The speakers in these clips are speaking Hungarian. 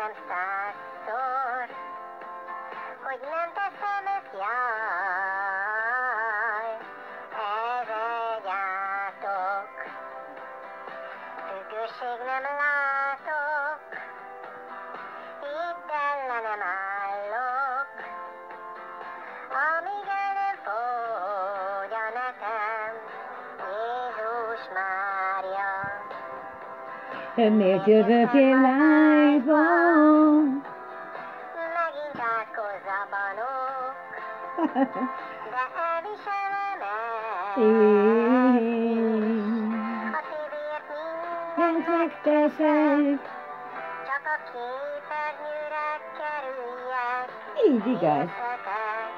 megígértem 100-szor, hogy nem teszem ezt, jaj, ez egy átok. Függőség nem látok, itt ellenem állok, amíg el nem fogy a netem, Jézus Mária. Miért jövök én live-on? Megint átkozzabanok, de elviselem el. A tévért mindent Megteszek. csak a képernyőre kerüljek. Így igaz. Érthetek.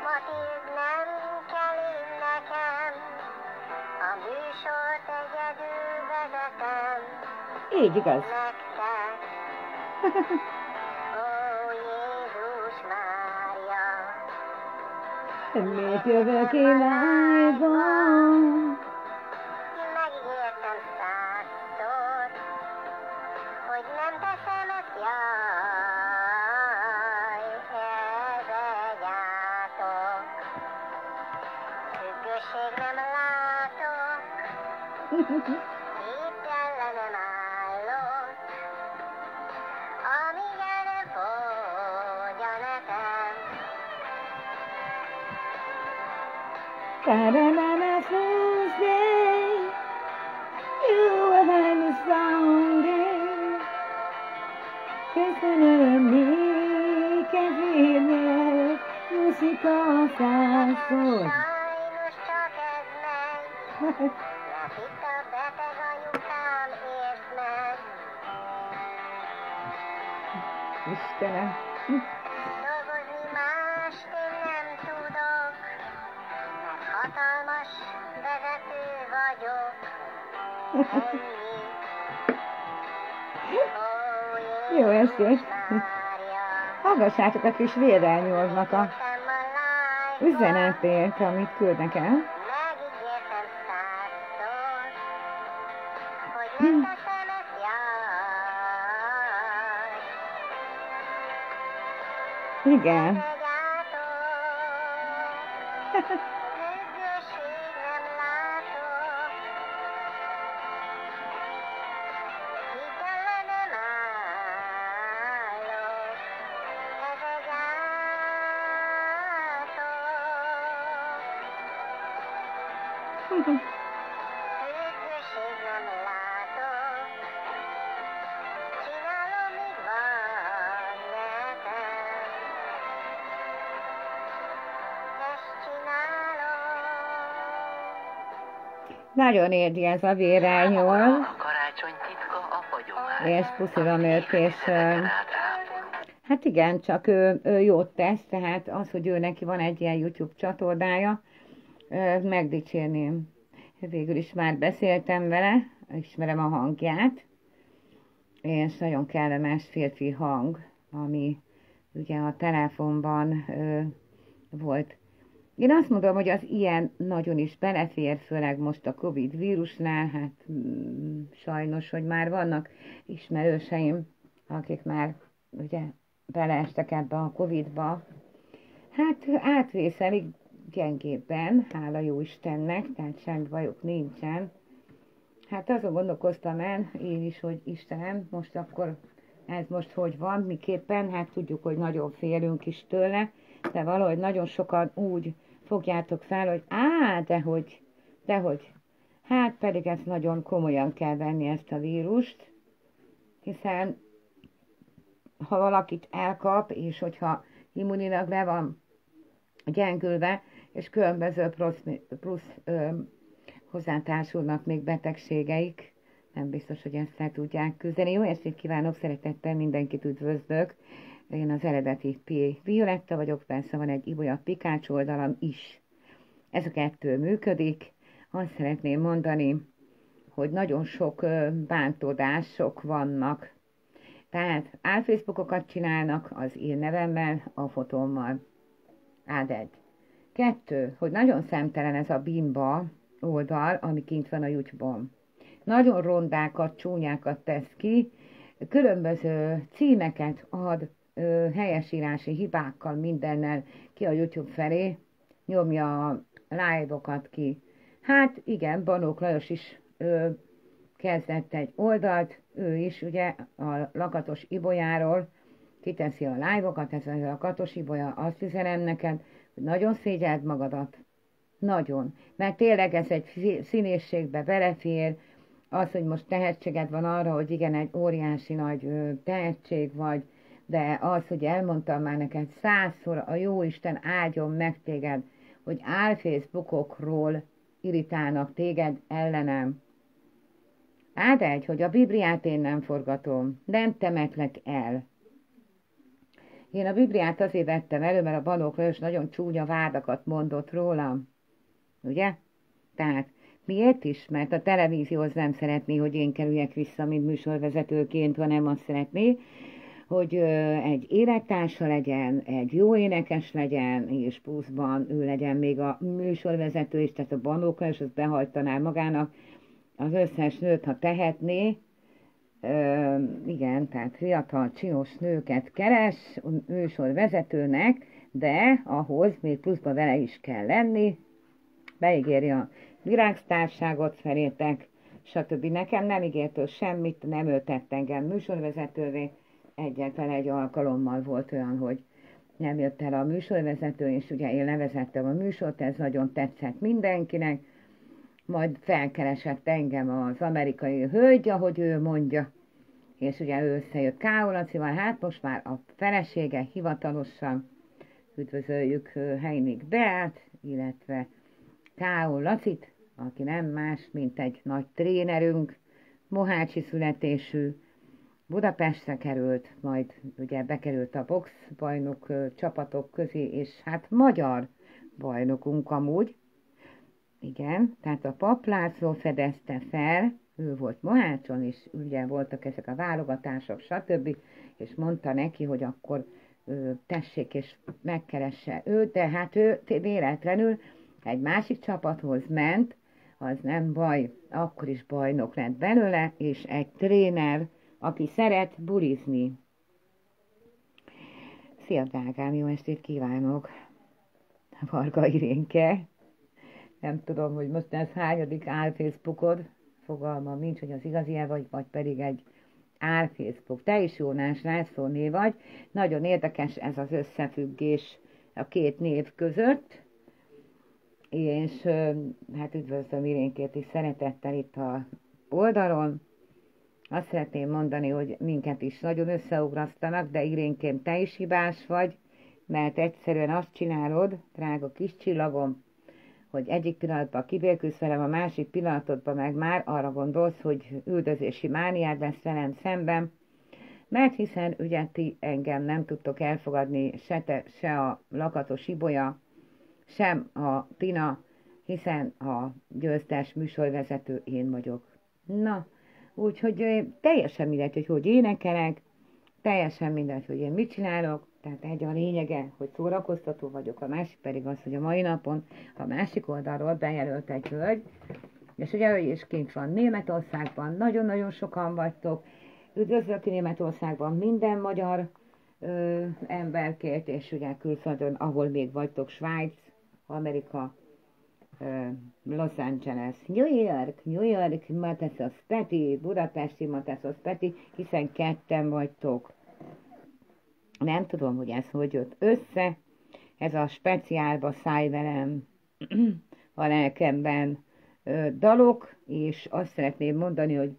Matild, nem kell én nekem, a műsort egyedül vezetem. Így igaz. Nektek, ó Jézus Mária. Miért jövök én live-on? Megígértem 100-szor, hogy nem teszem ezt, jaj, ez egy átok. Függőség nem látok, itt ellenem állok, amíg el nem fogy a netem. Ta-da-da-da, Tuesday, you have a Sunday. Köszönöm néked végre, muzsika százszor. Sajnos csak ez megy, mert itt a beteg anyukám ért meg. Istenem. Dolgozni mást én nem tudok, mert hatalmas vezető vagyok. Ennyi. Ó, Jó Jézus estét! Mária. Hallgassátok a kis vérelnyolvnak a Megígértem a live-on, üzenetét, amit küldnek el. megígértem 100-szor, hogy nem teszem ezt, jaj. Igen. Egy átok, függőség nem látok, itt ellenem állok, ez egy átok. Függőség nem látok, csinálom, míg van nekem. Ezt csinálom. Nagyon érdi ez a vérelnyol, A karácsony titka a hagyomány. és puszilom őt, és hát igen, csak ő jót tesz, tehát az, hogy ő neki van egy ilyen YouTube csatornája, megdicsérném. Végül is már beszéltem vele, ismerem a hangját, és nagyon kellemes férfi hang, ami ugye a telefonban volt. Én azt mondom, hogy az ilyen nagyon is belefér, főleg most a Covid vírusnál, hát sajnos, hogy már vannak ismerőseim, akik már ugye beleestek ebbe a Covidba. Hát átvészelik gyengébben, hála jó Istennek, tehát semmi bajuk nincsen. Hát azon gondolkoztam el én is, hogy Istenem, most akkor ez most hogy van, miképpen, hát tudjuk, hogy nagyon félünk is tőle, de valahogy nagyon sokan úgy fogjátok fel, hogy dehogy, hát pedig ezt nagyon komolyan kell venni ezt a vírust, hiszen ha valakit elkap, és hogyha immunilag le van gyengülve, és különböző plusz hozzátársulnak még betegségeik, nem biztos, hogy ezt el tudják küzdeni. Jó estét kívánok, szeretettel mindenkit üdvözlök. Én az eredeti P. Violetta vagyok, persze van egy Ibolya Pikács oldalam is. Ez a kettő működik. Azt szeretném mondani, hogy nagyon sok bántódások vannak. Tehát álfacebookokat csinálnak az én nevemmel, a fotómmal. Áded. 2, hogy nagyon szemtelen ez a bimba oldal, ami kint van a YouTube-on. nagyon rondákat, csúnyákat tesz ki, különböző címeket ad, helyesírási hibákkal, mindennel ki a YouTube felé, nyomja a live-okat ki. Hát igen, Banók Lajos is kezdett egy oldalt, ő is ugye a Lakatos Ibolyáról kiteszi a live-okat, ez a Lakatos Ibolya, azt üzenem neked, hogy nagyon szégyeld magadat, nagyon, mert tényleg ez egy színészségbe belefér, az, hogy most tehetséged van arra, hogy igen, egy óriási nagy tehetség vagy, de az, hogy elmondtam már neked 100-szor, a Jóisten áldjon meg téged, hogy álfészbukokról irritálnak téged ellenem. Áld, hogy a Bibliát én nem forgatom, nem temetlek el. Én a Bibliát azért vettem elő, mert a Banók Lajos nagyon csúnya vádakat mondott rólam. Ugye? Tehát miért is? Mert a televízió az nem szeretné, hogy én kerüljek vissza, mint műsorvezetőként, hanem azt szeretné, hogy egy élettársa legyen, egy jó énekes legyen, és pluszban ő legyen még a műsorvezető is, tehát a Banók Lajos, az behajtaná magának az összes nőt, ha tehetné. Igen, tehát fiatal, csinos nőket keres műsorvezetőnek, de ahhoz még pluszban vele is kell lenni, beígéri a virágsztárságot felétek, stb. Nekem nem ígért ő semmit, nem ő tett engem műsorvezetővé, egyetlen egy alkalommal volt olyan, hogy nem jött el a műsorvezető, és ugye én levezettem a műsort, ez nagyon tetszett mindenkinek, majd felkeresett engem az amerikai hölgy, ahogy ő mondja, és ugye ő összejött K.O. Lacival, hát most már a felesége hivatalosan, üdvözöljük Heinig Beát, illetve K.O. Lacit, aki nem más, mint egy nagy trénerünk, mohácsi születésű, Budapestre került, majd ugye bekerült a boxbajnok csapatok közé, és hát magyar bajnokunk amúgy. Igen, tehát a Pap László fedezte fel, ő volt Mohácson, és ugye voltak ezek a válogatások, stb. És mondta neki, hogy akkor tessék és megkeresse őt, de hát ő véletlenül egy másik csapathoz ment, az nem baj, akkor is bajnok lett belőle, és egy tréner, aki szeret bulizni. Szia, drágám, jó estét kívánok! Varga Irénke. Nem tudom, hogy most ez hányadik álfészbukod, fogalmam nincs, hogy az igazi vagy pedig egy álfészbuk. Te is Jónás Lászlóné vagy. Nagyon érdekes ez az összefüggés a két név között. És hát üdvözlöm Irénkét is szeretettel itt a oldalon. Azt szeretném mondani, hogy minket is nagyon összeugrasztanak, de Irénkém, te is hibás vagy, mert egyszerűen azt csinálod, drága kis csillagom, hogy egyik pillanatban kibélkülsz velem, a másik pillanatodban meg már arra gondolsz, hogy üldözési mániád lesz velem szemben, mert hiszen ugye ti engem nem tudtok elfogadni, se te, se a Lakatos Ibolya, sem a Tina, hiszen a győztes műsorvezető én vagyok. Na, úgyhogy teljesen mindegy, hogy énekelek, teljesen mindegy, hogy én mit csinálok, tehát egy a lényege, hogy szórakoztató vagyok, a másik pedig az, hogy a mai napon a másik oldalról bejelölt egy hölgy, és ugye ő is kint van Németországban, nagyon-nagyon sokan vagytok, üdvözlök Németországban minden magyar emberkért, és ugye külföldön, ahol még vagytok, Svájc, Amerika, Los Angeles, New York, Matasos Peti, Budapesti Matasos Peti, hiszen ketten vagytok. Nem tudom, hogy ez hogy jött össze, ez a speciálba szállj velem a lelkemben dalok, és azt szeretném mondani, hogy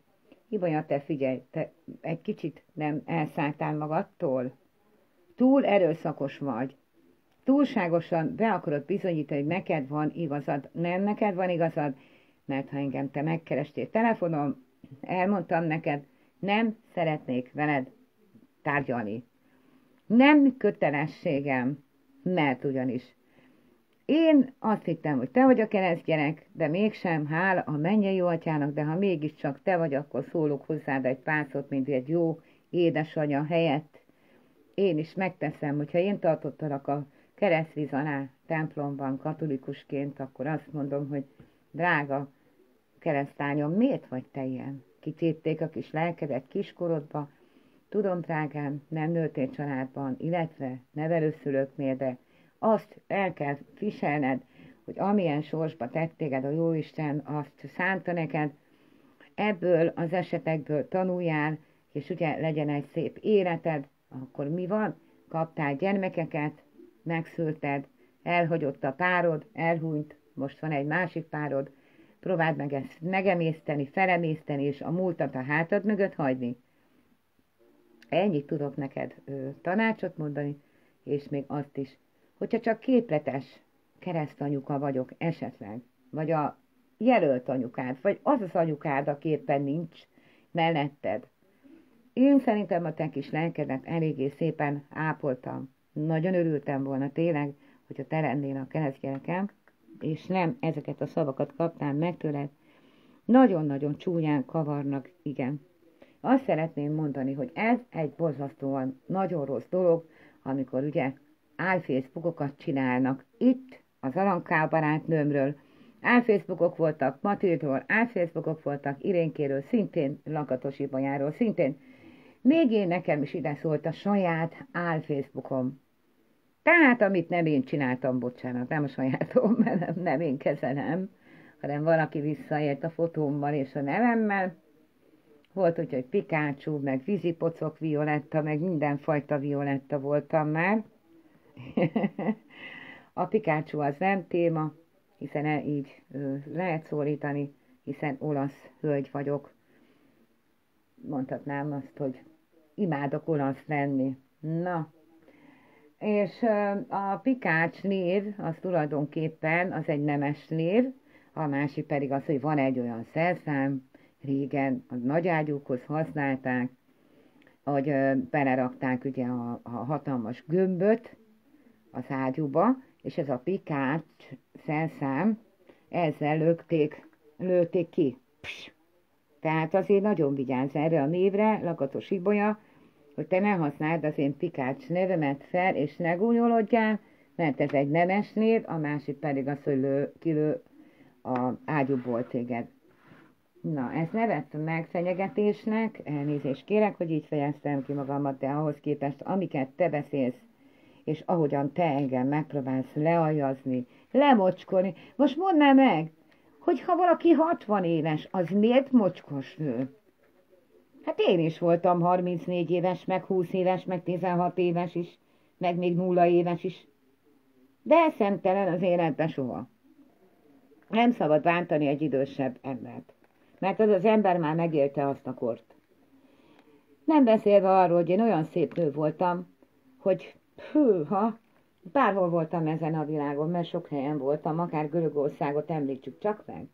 Ibolya, te figyelj, te egy kicsit nem elszálltál magadtól, túl erőszakos vagy, túlságosan be akarod bizonyítani, hogy neked van igazad, nem neked van igazad, mert ha engem te megkerestél telefonon, elmondtam neked, nem szeretnék veled tárgyalni. Nem kötelességem, mert ugyanis én azt hittem, hogy te vagy a keresztgyerek, de mégsem, hála a mennyei jó atyának, de ha mégiscsak te vagy, akkor szólok hozzád egy pár szót, mint egy jó édesanyja helyett. Én is megteszem, hogyha én tartottalak a keresztvíz alá templomban katolikusként, akkor azt mondom, hogy drága keresztányom, miért vagy te ilyen? Kitépték a kis lelkedet kiskorodba, tudom, drágám, nem nőttél családban, illetve nevelőszülőknél, de azt el kell viselned, hogy amilyen sorsba tett téged a Jóisten, azt szánta neked, ebből az esetekből tanuljál, és ugye legyen egy szép életed, akkor mi van? Kaptál gyermekeket, megszülted, elhagyott a párod, elhunyt, most van egy másik párod, próbáld meg ezt megemészteni, felemészteni, és a múltat a hátad mögött hagyni. Ennyit tudok neked tanácsot mondani, és még azt is, hogyha csak képletes keresztanyuka vagyok esetleg, vagy a jelölt anyukád, vagy az az anyukád, aki éppen nincs melletted. Én szerintem a te kis lelkedet eléggé szépen ápoltam. Nagyon örültem volna tényleg, hogyha te lennél a keresztgyerekem, és nem ezeket a szavakat kaptál meg tőled. Nagyon-nagyon csúnyán kavarnak, igen. Azt szeretném mondani, hogy ez egy borzasztóan nagyon rossz dolog, amikor ugye álfacebookokat csinálnak. Itt az Aranká barátnőmről álfacebookok voltak, Matildról álfacebookok voltak, Irénkéről, szintén Lakatos Ibolyáról, szintén. Még én nekem is ide szólt a saját álfacebookom. Tehát, amit nem én csináltam, bocsánat, nem a sajátom, mert nem én kezelem, hanem valaki visszaért a fotómmal és a nevemmel. Volt úgy, hogy Pikachu, meg vízipocok Violetta, meg mindenfajta Violetta voltam már. A Pikachu az nem téma, hiszen így lehet szólítani, hiszen olasz hölgy vagyok. Mondhatnám azt, hogy imádok olasz lenni. Na, és a Pikachu név, az tulajdonképpen az egy nemes név, a másik pedig az, hogy van egy olyan szerszám, régen a nagyágyúkhoz használták, hogy belerakták ugye a hatalmas gömböt az ágyúba, és ez a Pikachu szerszám, ezzel lőtték ki. Pss. Tehát azért nagyon vigyázz erre a névre, Lakatos Ibolya, hogy te ne használd az én Pikachu nevemet fel, és ne gúnyolodjál, mert ez egy nemes név, a másik pedig az, hogy kilő a ágyúból téged. Na, ezt ne vett megfenyegetésnek, elnézést kérek, hogy így fejeztem ki magamat, de ahhoz képest, amiket te beszélsz, és ahogyan te engem megpróbálsz lealjazni, lemocskolni, most mondd meg, hogy ha valaki 60 éves, az miért mocskos nő? Hát én is voltam 34 éves, meg 20 éves, meg 16 éves is, meg még 0 éves is. De szemtelen az életben soha. Nem szabad bántani egy idősebb embert, mert az az ember már megélte azt a kort. Nem beszélve arról, hogy én olyan szép nő voltam, hogy hűha, bárhol voltam ezen a világon, mert sok helyen voltam, akár Görögországot említsük csak meg.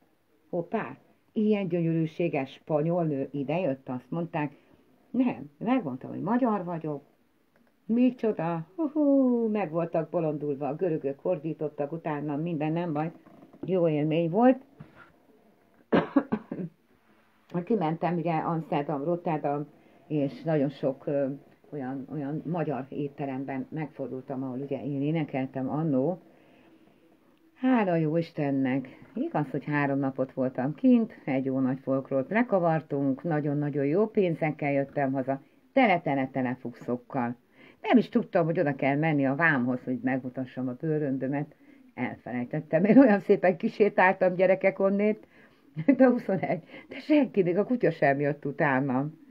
Hoppá, ilyen gyönyörűséges spanyol nő idejött, azt mondták, nem, megmondtam, hogy magyar vagyok, micsoda, meg voltak bolondulva, a görögök fordítottak utána, minden nem baj, jó élmény volt. Kimentem ugye Amsterdam, Rotterdam, és nagyon sok olyan magyar étteremben megfordultam, ahol ugye én énekeltem annó. Hála jó Istennek! Igaz, hogy 3 napot voltam kint, egy jó nagy folklórt lekavartunk, nagyon-nagyon jó pénzekkel jöttem haza, tele-tele-tele fuxokkal. Nem is tudtam, hogy oda kell menni a vámhoz, hogy megmutassam a bőröndömet. Elfelejtettem, én olyan szépen kisétáltam gyerekek onnét, de 21, de senki, még a kutya sem jött utánam.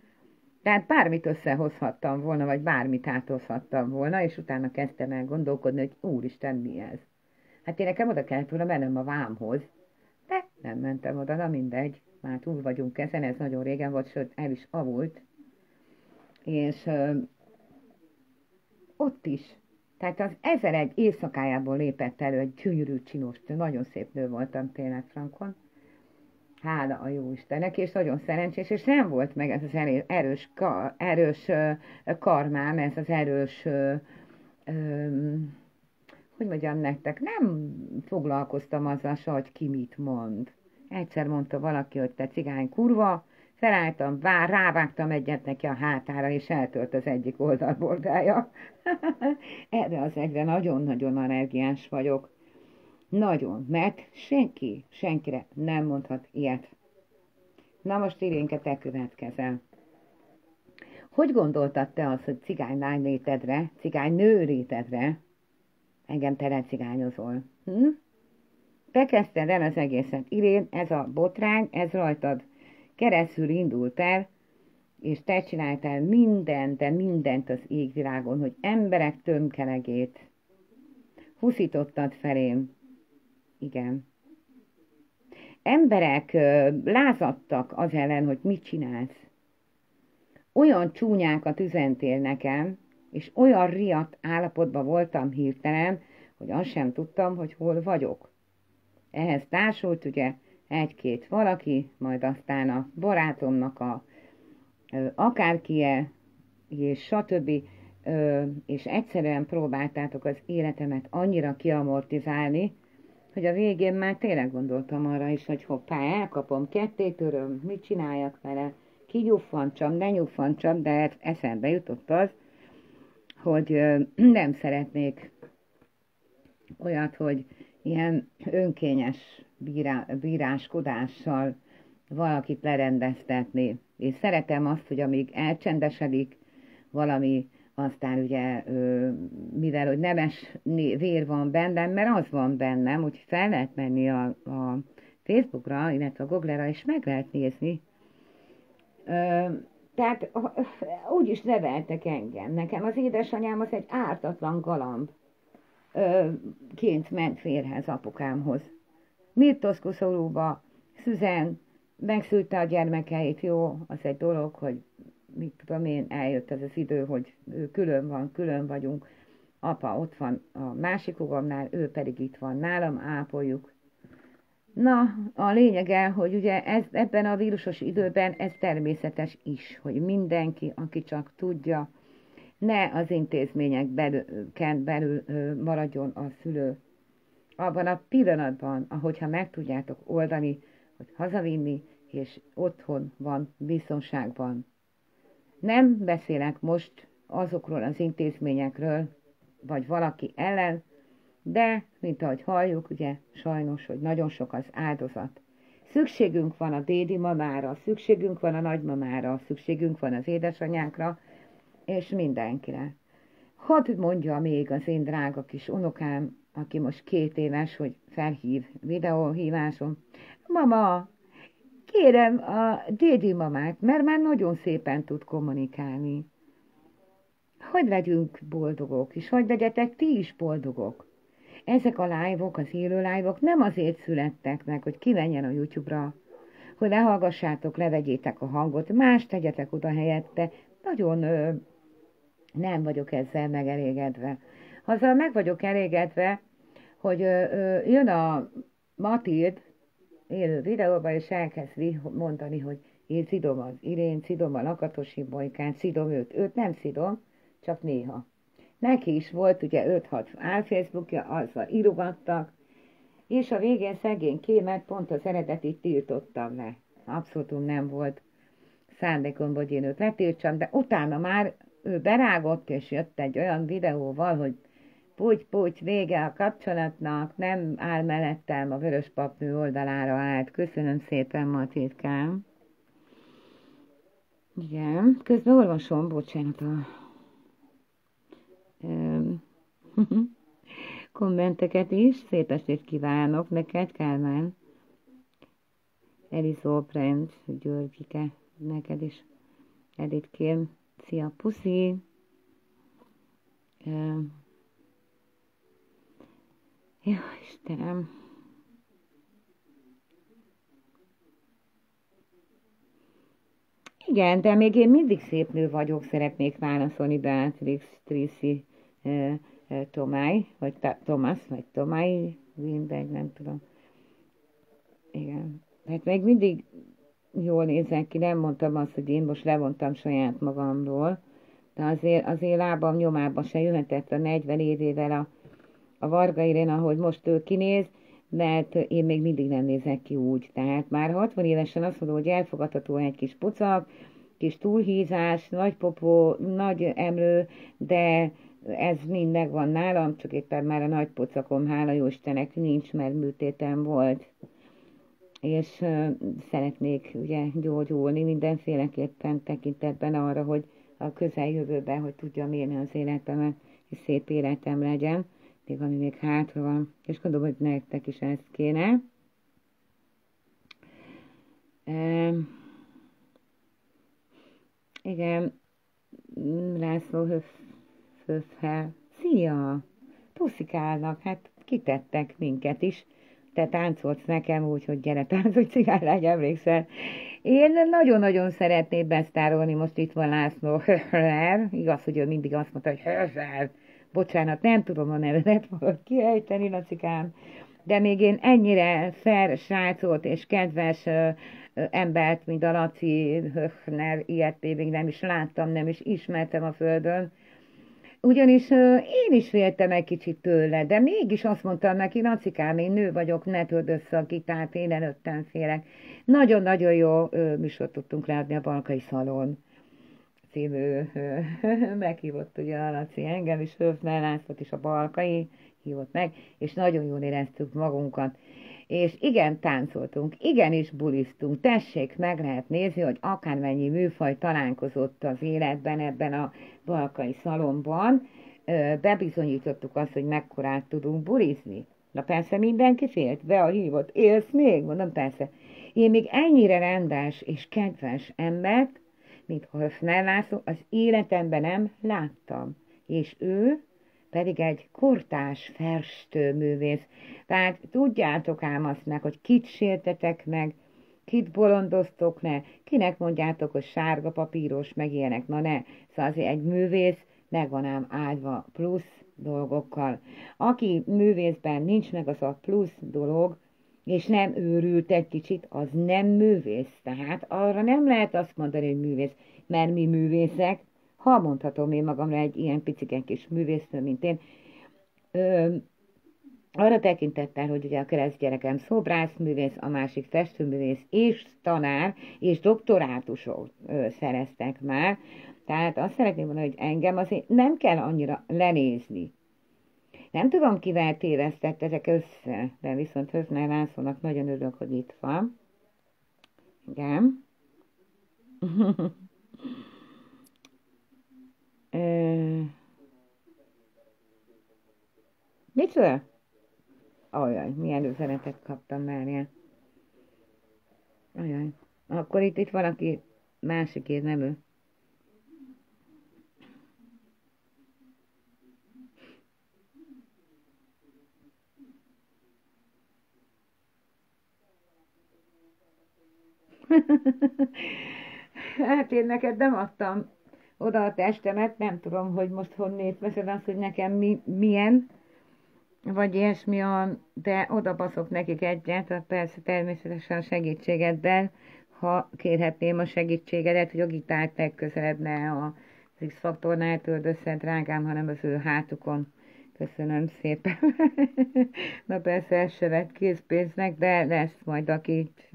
Tehát bármit összehozhattam volna, vagy bármit áthozhattam volna, és utána kezdtem el gondolkodni, hogy úristen, mi ez? Hát én nekem oda kellett volna mennem a vámhoz, de nem mentem oda, na mindegy, már túl vagyunk ezen, ez nagyon régen volt, sőt el is avult, és ott is, tehát az 1001 éjszakájából lépett elő egy gyönyörű csinos, nagyon szép nő voltam tényleg Frankon, hála a jó Istennek, és nagyon szerencsés, és nem volt meg ez az erős karmám, ez az erős, hogy mondjam nektek, nem foglalkoztam azzal, hogy ki mit mond. Egyszer mondta valaki, hogy te cigány kurva, felálltam, rávágtam egyet neki a hátára, és eltölt az egyik oldalbordája. Erre az egyre nagyon-nagyon allergiás vagyok. Nagyon, mert senkire nem mondhat ilyet Na most Irénke, te következel. Hogy gondoltad te azt, hogy cigánylány létedre, cigánynő létedre engem te lecigányozol? Te kezdted el az egészet. Irén, ez a botrány, ez rajtad keresztül indult el, és te csináltál mindent, de mindent az égvilágon, hogy emberek tömkelegét huszítottad felém. Igen. Emberek lázadtak az ellen, hogy mit csinálsz. Olyan csúnyákat üzentél nekem, és olyan riadt állapotban voltam hirtelen, hogy azt sem tudtam, hogy hol vagyok. Ehhez társult ugye egy-két valaki, majd aztán a barátomnak akárkie, és stb. És egyszerűen próbáltátok az életemet annyira kiamortizálni, hogy a végén már tényleg gondoltam arra is, hogy hoppá, elkapom, kettétöröm, mit csináljak vele, kinyugfantsam, ne nyugfantsam, de eszembe jutott az, hogy nem szeretnék olyat, hogy ilyen önkényes bíráskodással valakit lerendeztetni. És szeretem azt, hogy amíg elcsendesedik valami, aztán ugye, mivel hogy nemes vér van bennem, mert az van bennem, hogy fel lehet menni a Facebookra, illetve a Google-ra, és meg lehet nézni. Tehát úgy is neveltek engem. Nekem az édesanyám az egy ártatlan galamb ként ment férhez apukámhoz. Mirtoszkoszorúba Szüzen megszülte a gyermekeit, jó, az egy dolog, hogy mit tudom én, eljött ez az idő, hogy ő külön vagyunk, apa ott van a másik húgomnál, ő pedig itt van nálam, ápoljuk. Na, a lényege, hogy ugye ebben a vírusos időben ez természetes is, hogy mindenki, aki csak tudja, ne az intézmények belül maradjon a szülő. Abban a pillanatban, ahogyha meg tudjátok oldani, hogy hazavinni, és otthon van, biztonságban. Nem beszélek most azokról az intézményekről, vagy valaki ellen, de, mint ahogy halljuk, ugye, sajnos, hogy nagyon sok az áldozat. Szükségünk van a dédi mamára, szükségünk van a nagymamára, szükségünk van az édesanyákra, és mindenkire. Hadd mondja még az én drága kis unokám, aki most 2 éves, hogy felhív videóhíváson. Mama, kérem a dédi mamát, mert már nagyon szépen tud kommunikálni. Hogy legyünk boldogok, és hogy legyetek ti is boldogok. Ezek a live-ok, az élő live-ok nem azért születtek meg, hogy kimenjen a YouTube-ra, hogy lehallgassátok, levegyétek a hangot, más tegyetek oda helyette. Nagyon nem vagyok ezzel megelégedve. Azzal meg vagyok elégedve, hogy jön a Matild élő videóba, és elkezdi mondani, hogy én szidom az Irén, szidom a Lakatosi Bolykát, szidom őt nem szidom, csak néha. Neki is volt ugye 5-6 álfacebookja, azzal írogattak, és a végén szegény Kémet pont az eredetit tiltottam le. Abszolút nem volt szándékom, hogy én őt letiltsam, de utána már ő berágott, és jött egy olyan videóval, hogy puty, vége a kapcsolatnak, nem áll mellettem, a Vöröspapnő oldalára állt. Köszönöm szépen, Matitkám. Igen, közben olvasom, bocsánat, kommenteket is. Szép estét kívánok neked, Kálmán. Elizó Brand, Györgyike, neked is. Editkém, szia, puszi. Jó, Istenem. Igen, de még én mindig szép nő vagyok, szeretnék válaszolni Beatrix Tracy Tomály, vagy Thomas, vagy Tomály, mindegy, nem tudom. Igen. Hát még mindig jól nézek ki, nem mondtam azt, hogy én most levontam saját magamról, de azért lábam nyomába se jöhetett a 40 évével a Varga Irén, ahogy most ő kinéz, mert én még mindig nem nézek ki úgy. Tehát már 60 évesen azt mondom, hogy elfogadható egy kis pucak, kis túlhízás, nagy popó, nagy emlő, de ez mind megvan nálam, csak éppen már a nagy pocakom, hála jó Istennek, nincs, mert műtétem volt. és szeretnék ugye gyógyulni mindenféleképpen tekintetben arra, hogy a közeljövőben, hogy tudjam élni az életemet, és szép életem legyen, még ami még hátra van, és gondolom, hogy nektek is ez kéne. Igen, László Höffel. Szia! Puszikálnak, hát kitettek minket is. Te táncolsz nekem úgy, hogy gyere táncolj, cigánylány, emlékszel. Én nagyon-nagyon szeretnék besztárolni, most itt van László Höffler. Igaz, hogy ő mindig azt mondta, hogy Höffler. Bocsánat, nem tudom a nevedet valahogy kiejteni, Lacikám. De még én ennyire fair srácot és kedves embert, mint a Laci Höffner, ilyet még nem is láttam, nem is ismertem a földön. Ugyanis én is féltem egy kicsit tőle, de mégis azt mondtam neki, Lacikám, én nő vagyok, ne törd össze a gitárt, én előttem félek. Nagyon-nagyon jó műsort tudtunk leadni a Balkai Szalon című, meghívott ugye a Laci engem is, Höffner Lászlót is a Balkai hívott meg, és nagyon jól éreztük magunkat. És igen, táncoltunk, igenis buliztunk, tessék, meg lehet nézni, hogy akármennyi műfaj találkozott az életben, ebben a Balkai Szalonban, bebizonyítottuk azt, hogy mekkorát tudunk bulizni. Na persze mindenki félt, be a hívott, élsz még? Mondom, persze. Én még ennyire rendes és kedves embert, mint Höffner László, az életemben nem láttam. És ő pedig egy kortárs festőművész. Tehát tudjátok ám azt meg, hogy kit sértetek meg, kit bolondoztok ne, kinek mondjátok, hogy sárga papíros, meg ilyenek, na ne. Szóval azért egy művész meg van ám áldva plusz dolgokkal. Aki művészben nincs meg az a plusz dolog, és nem őrült egy kicsit, az nem művész. Tehát arra nem lehet azt mondani, hogy művész, mert mi művészek, ha mondhatom én magamra egy ilyen picike kis művésznő, mint én, arra tekintettel, hogy ugye a keresztgyerekem szobrászművész, a másik festőművész és tanár, és doktorátusok szereztek már, tehát azt szeretném mondani, hogy engem azért nem kell annyira lenézni. Nem tudom, kivel tévesztettetek össze, de viszont Höffner Lászlónak nagyon örülök, hogy itt van. Igen. Micsoda? Ajaj, milyen üzenetet kaptam már ilyen. Ajaj. Akkor itt valaki másikért, nem ő. Hát én neked nem adtam oda a testemet, nem tudom, hogy most honnét veszed azt, hogy nekem milyen, vagy ilyesmi van, de oda baszok nekik egyet, persze természetesen a segítségeddel, ha kérhetném a segítségedet, hogy a gitárt legközelebb ne az X-faktornál törd össze, drágám, hanem az ő hátukon. Köszönöm szépen. Na persze, ez se vett készpénznek, de lesz majd, akit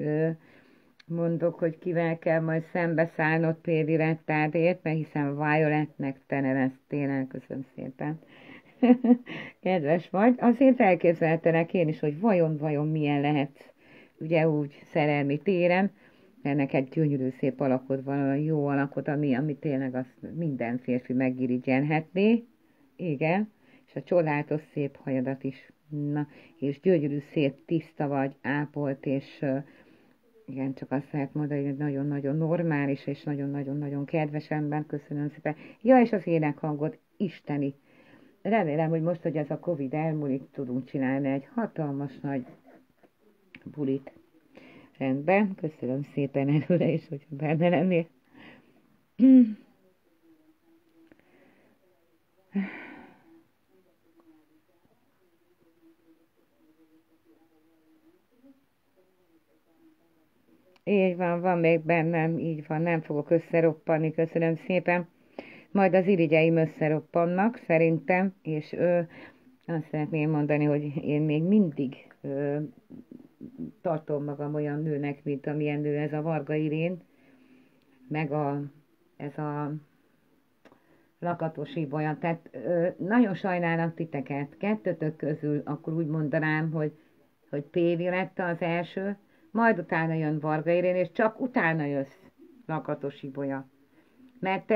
mondok, hogy kivel kell majd szembeszállnod Péri Rettádért, mert hiszen Violetnek te neveztél, köszönöm szépen. Kedves vagy. Azért elképzeltelek én is, hogy vajon milyen lehet, ugye úgy szerelmi téren, mert neked gyönyörű szép alakod van, olyan jó alakod, ami tényleg azt minden férfi megirigyelhetné. Igen, és a csodálatos szép hajadat is. Na, és gyönyörű szép, tiszta vagy, ápolt, és igen, csak azt lehet mondani, hogy nagyon-nagyon normális, és nagyon-nagyon-nagyon kedves ember, köszönöm szépen. Ja, és az énekhangod isteni. Remélem, hogy most, hogy ez a Covid elmúlik, tudunk csinálni egy hatalmas nagy bulit. Rendben, köszönöm szépen előre is, hogyha benne lennél. Így van még bennem, így van, nem fogok összeroppanni, köszönöm szépen. Majd az irigyeim összeroppannak, szerintem, és azt szeretném mondani, hogy én még mindig tartom magam olyan nőnek, mint amilyen nő ez a Varga Irén, meg ez a Lakatos Ibolya. Tehát nagyon sajnálnak titeket, kettőtök közül, akkor úgy mondanám, hogy Pévi lett az első, majd utána jön Varga Irén, és csak utána jössz, Lakatos Ibolya. Mert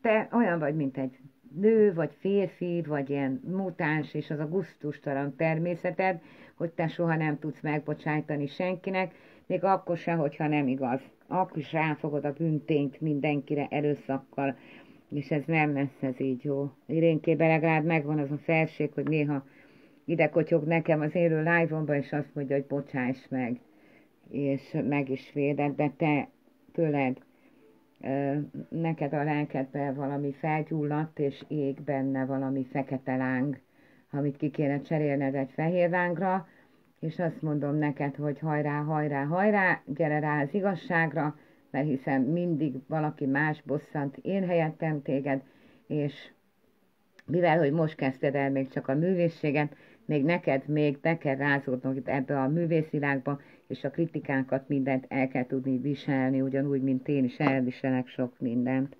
te olyan vagy, mint egy nő, vagy férfi, vagy ilyen mutáns, és az a gusztustalan természeted, hogy te soha nem tudsz megbocsájtani senkinek, még akkor se, hogyha nem igaz. Akkor is ráfogod a büntényt mindenkire erőszakkal, és ez nem lesz ez így jó. Irénkében legalább megvan az a felség, hogy néha ide kotyog nekem az élő live-omban, és azt mondja, hogy bocsáss meg, és meg is véded, de te tőled, neked a lelkedben valami felgyulladt, és ég benne valami fekete láng, amit ki kéne cserélned egy fehér lángra, és azt mondom neked, hogy hajrá, hajrá, hajrá, gyere rá az igazságra, mert hiszen mindig valaki más bosszant én helyettem téged, és mivel, hogy most kezdted el még csak a művészséget, még neked még be kell rázódnod ebbe a művészvilágba, és a kritikákat mindent el kell tudni viselni, ugyanúgy, mint én is elviselek sok mindent.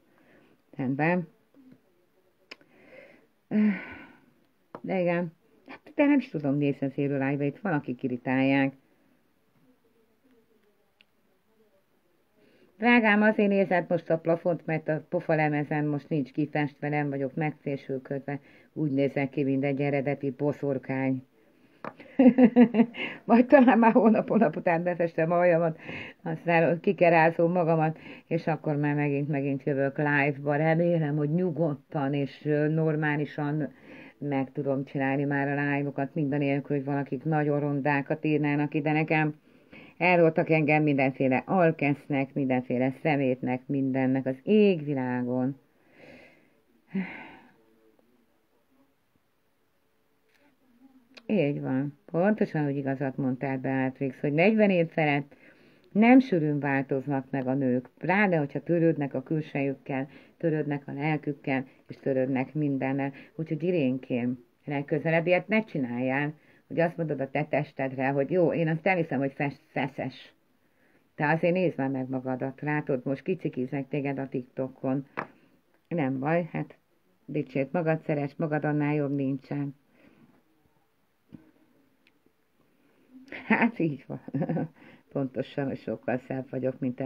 Rendben. De igen, de nem is tudom nézni az élő live-ba, itt van, akik irritálják. Drágám, azért nézed most a plafont, mert a pofalemezen most nincs kifestve, nem vagyok megfésülködve. Úgy nézek ki, mint egy eredeti boszorkány. Majd talán már hónap után befestem a hajamat, aztán kikerázom magamat, és akkor már megint jövök live-ba. Remélem, hogy nyugodtan és normálisan meg tudom csinálni már a live-okat, mindenélkül, hogy valakik nagyon rondákat írnának ide nekem. Elróltak engem mindenféle alkesznek, mindenféle szemétnek, mindennek az égvilágon. Így van. Pontosan, hogy igazat mondtál, Beatrix, hogy 40 év felett nem sűrűn változnak meg a nők, pláne, hogyha törődnek a külsejükkel, törődnek a lelkükkel, és törődnek mindennel. Úgyhogy Irénkém, legközelebb ilyet ne csináljál, hogy azt mondod a te testedre, hogy jó, én azt elhiszem, hogy feszes. Te azért nézd már meg magadat, látod, most kicikiznek téged a TikTokon. Nem baj, hát dicsért magad, szeress magad, annál jobb nincsen. Hát így van. Pontosan, hogy sokkal szebb vagyok, mint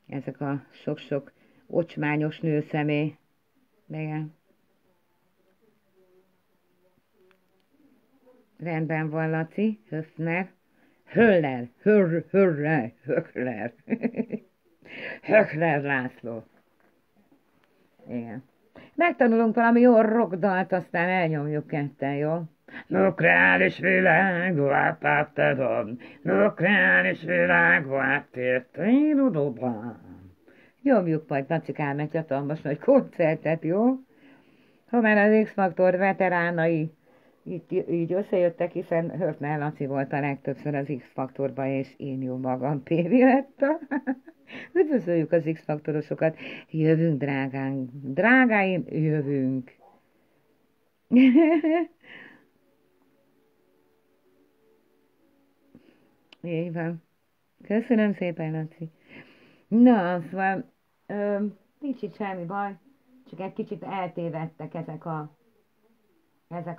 ezek a sok-sok ocsmányos nőszemély. De igen. Rendben van, Laci, Höfner. Höller, Höckler. Höckler László. Igen. Megtanulunk valami jó rockdalt, aztán elnyomjuk ketten, jó? Nukleáris világ, láttad, nukleáris világ, nyomjuk majd Nacikán egy hatalmas nagy koncertet, jó? Ha már az X-Faktor veteránai itt így összejöttek, hiszen Höfner Laci volt a legtöbbször az X-Faktorban, és én jó magam Péri lettem. Üdvözöljük az X-Faktorosokat. Jövünk, drágánk. Drágáim, jövünk. Így van. Köszönöm szépen, Laci. Na, szóval nincs itt semmi baj, csak egy kicsit eltévedtek ezek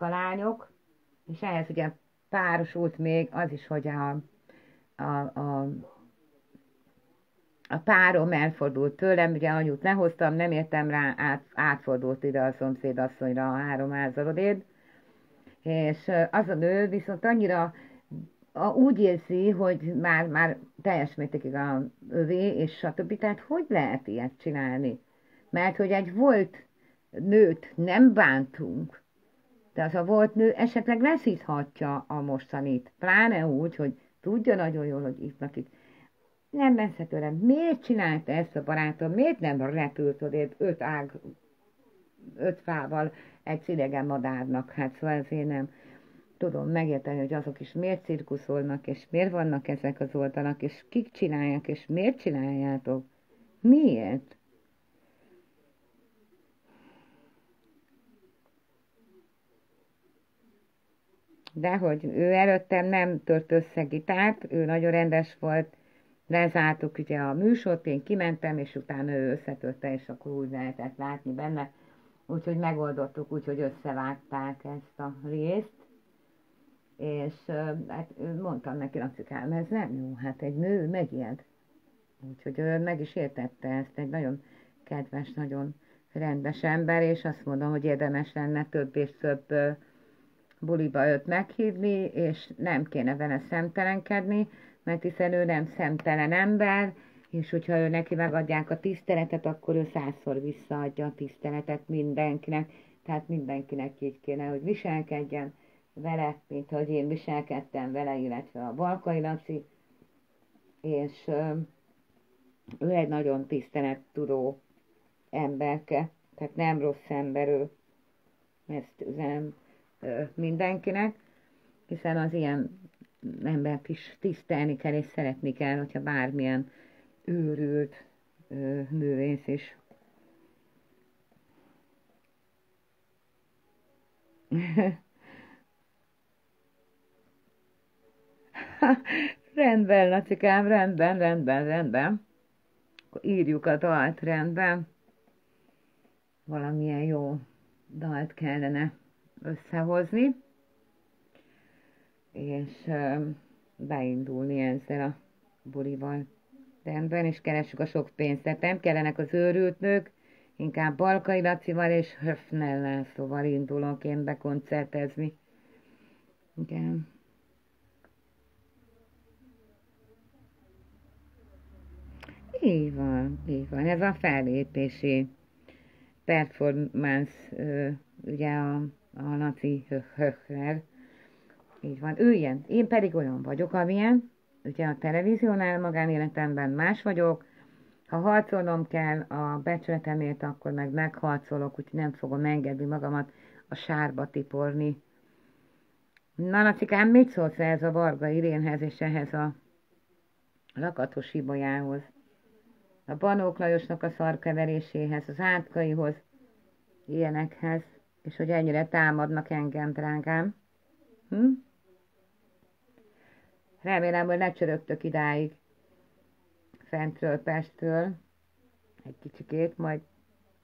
a lányok, és ehhez ugye párosult még az is, hogy a párom elfordult tőlem, ugye anyut lehoztam, nem értem rá, átfordult ide a szomszédasszonyra a 3 házalodéd, és az a nő viszont annyira úgy érzi, hogy már teljes mértékig a övé, és stb. Tehát hogy lehet ilyet csinálni? Mert hogy egy volt nőt nem bántunk, de az a volt nő esetleg leszíthatja a mostanit. Pláne úgy, hogy tudja nagyon jól, hogy itt lakik. Nem messze tőlem. Miért csinálta ezt a barátom? Miért nem repült odébb 5 fával egy idegen madárnak? Hát szóval azért nem tudom megérteni, hogy azok is miért cirkuszolnak, és miért vannak ezek az oldalak, és kik csinálják, és miért csináljátok? Miért? Dehogy ő előttem nem tört össze gitárt, ő nagyon rendes volt, lezártuk ugye a műsort, én kimentem, és utána ő összetörte, és akkor úgy lehetett látni benne, úgyhogy megoldottuk, úgyhogy összevágták ezt a részt. és hát mondtam neki, Lacikám, ez nem jó, hát egy nő megijed. Úgyhogy ő meg is értette ezt, egy nagyon kedves, nagyon rendes ember, és azt mondom, hogy érdemes lenne több és több buliba őt meghívni, és nem kéne vele szemtelenkedni, mert hiszen ő nem szemtelen ember, és hogyha ő neki megadják a tiszteletet, akkor ő 100-szor visszaadja a tiszteletet mindenkinek, tehát mindenkinek így kéne, hogy viselkedjen vele, mint ahogy én viselkedtem vele, illetve a Balkai Laci, és ő egy nagyon tisztelettudó emberke, tehát nem rossz ember ő, ezt üzenem mindenkinek, hiszen az ilyen embert is tisztelni kell és szeretni kell, hogyha bármilyen őrült művész is. Rendben, Lacikám, rendben. Akkor írjuk a dalt, rendben. Valamilyen jó dalt kellene összehozni, és beindulni ezzel a bulival. Rendben, és keressük a sok pénzt. Tehát nem kellenek az őrült nők, inkább Balkai Lacival és Höfner Lászlóval indulok én bekoncertezni. Igen. Így van. Ez a fellépési performance, ugye a Laci Höfner. Így van, ő ilyen. Én pedig olyan vagyok, amilyen. Ugye a televíziónál magánéletemben más vagyok. Ha harcolnom kell a becsületemért, akkor meg megharcolok, úgyhogy nem fogom engedni magamat a sárba tiporni. Na, Lacikám, mit szólsz ez a Varga Irénhez és ehhez a Lakatos Ibolyához? A Banók Lajosnak a szarkeveréséhez, az Átkaihoz, ilyenekhez, és hogy ennyire támadnak engem, drágám. Remélem, hogy ne csörögtök idáig fentről, Pestről egy kicsikét, majd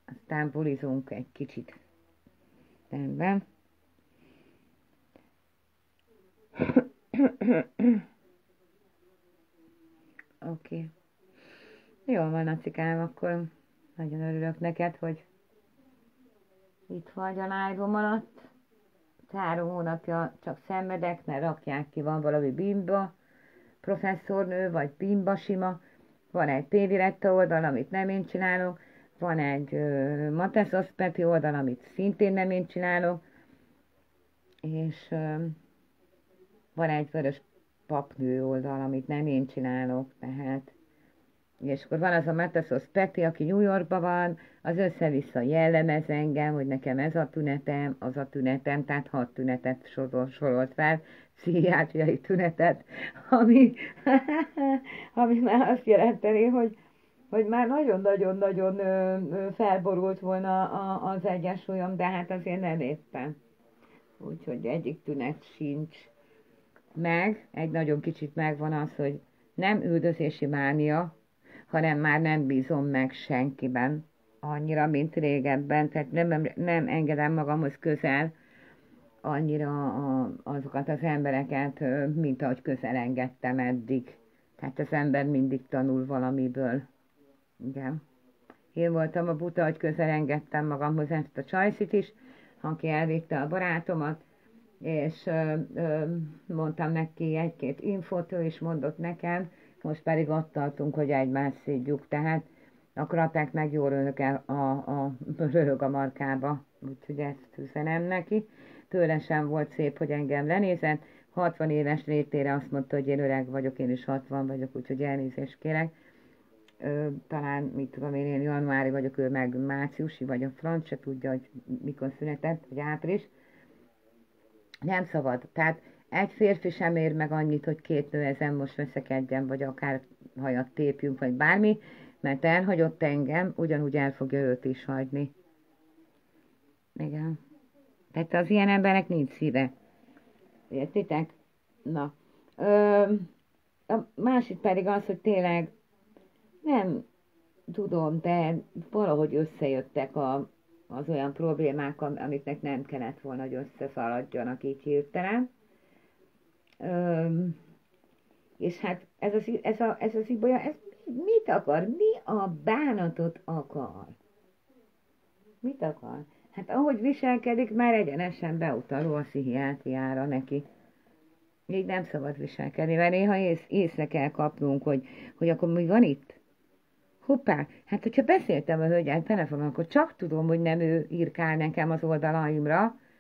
aztán bulizunk egy kicsit. Rendben. Oké. Jól van, Lacikám, akkor nagyon örülök neked, hogy itt vagy a live-om alatt. 3 hónapja csak szenvedek, mert rakják ki, van valami bimba professzornő, vagy bimba sima. Van egy P-Diretta oldal, amit nem én csinálok. Van egy Mateszos Peti oldal, amit szintén nem én csinálok. És van egy Vörös Papnő oldal, amit nem én csinálok, tehát. És akkor van az a Mateszos Peti, aki New Yorkban van, az össze-vissza jellemez engem, hogy nekem ez a tünetem, az a tünetem, tehát 6 tünetet sorolt fel, pszichiátriai tünetet, ami már azt jelenteni, hogy már nagyon-nagyon-nagyon felborult volna az egyensúlyom, de hát azért nem éppen. Úgyhogy egyik tünet sincs meg, egy nagyon kicsit megvan az, hogy nem üldözési mánia, hanem már nem bízom meg senkiben annyira, mint régebben, tehát nem engedem magamhoz közel annyira azokat az embereket, mint ahogy közel engedtem eddig. Tehát az ember mindig tanul valamiből. Igen. Én voltam a buta, hogy közel engedtem magamhoz ezt a csajszit is, aki elvitte a barátomat, és mondtam neki egy-két infót, ő is mondott nekem, most pedig ott tartunk, hogy egymást szídjuk, tehát a kratek meg jól röhög a markába, úgyhogy ezt üzenem neki. Tőle sem volt szép, hogy engem lenézett, 60 éves létére azt mondta, hogy én öreg vagyok, én is 60 vagyok, úgyhogy elnézést kérek. Talán, mit tudom én januári vagyok, ő meg márciusi, vagy a franc se tudja, hogy mikor született, vagy április. Nem szabad. Tehát egy férfi sem ér meg annyit, hogy 2 nő ezen most veszekedjen, vagy akár hajat tépjünk, vagy bármi, mert elhagyott engem, ugyanúgy el fogja őt is hagyni. Igen. Tehát az ilyen embernek nincs szíve. Értitek? Na. A másik pedig az, hogy tényleg nem tudom, de valahogy összejöttek az olyan problémák, amiknek nem kellett volna, hogy összeszaladjanak így hirtelen. És hát ez az Ibolya, ez mit akar? Mi a bánatot akar? Mit akar? Hát ahogy viselkedik, már egyenesen beutaló a pszichiátriára neki. Így nem szabad viselkedni, mert néha észre kell kapnunk, hogy akkor mi van itt? Hoppá, hát hogyha beszéltem a hölgyel telefonon, akkor csak tudom, hogy nem ő írkál nekem az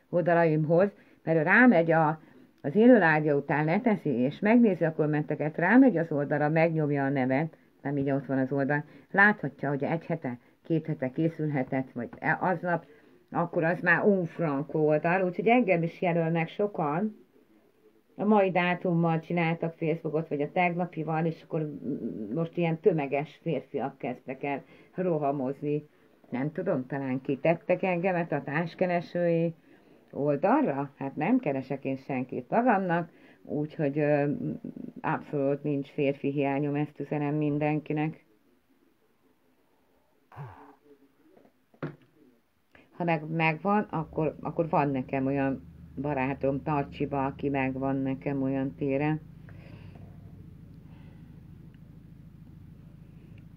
oldalaimhoz, mert ő rámegy az élő rádió után leteszi, és megnézi a kommenteket, rámegy az oldalra, megnyomja a nevet, nem így ott van az oldal, láthatja, hogy 1 hete, 2 hete készülhetett, vagy aznap, akkor az már unfrank oldal, úgyhogy engem is jelölnek sokan, a mai dátummal csináltak Facebookot, vagy a tegnapival, és akkor most ilyen tömeges férfiak kezdtek el rohamozni. Nem tudom, talán kitettek engemet a társkeresői oldalra? Hát nem keresek én senkit magamnak, úgyhogy abszolút nincs férfi hiányom, ezt üzenem mindenkinek. Ha megvan, akkor van nekem olyan barátom Tarcsiba, aki megvan nekem olyan téren.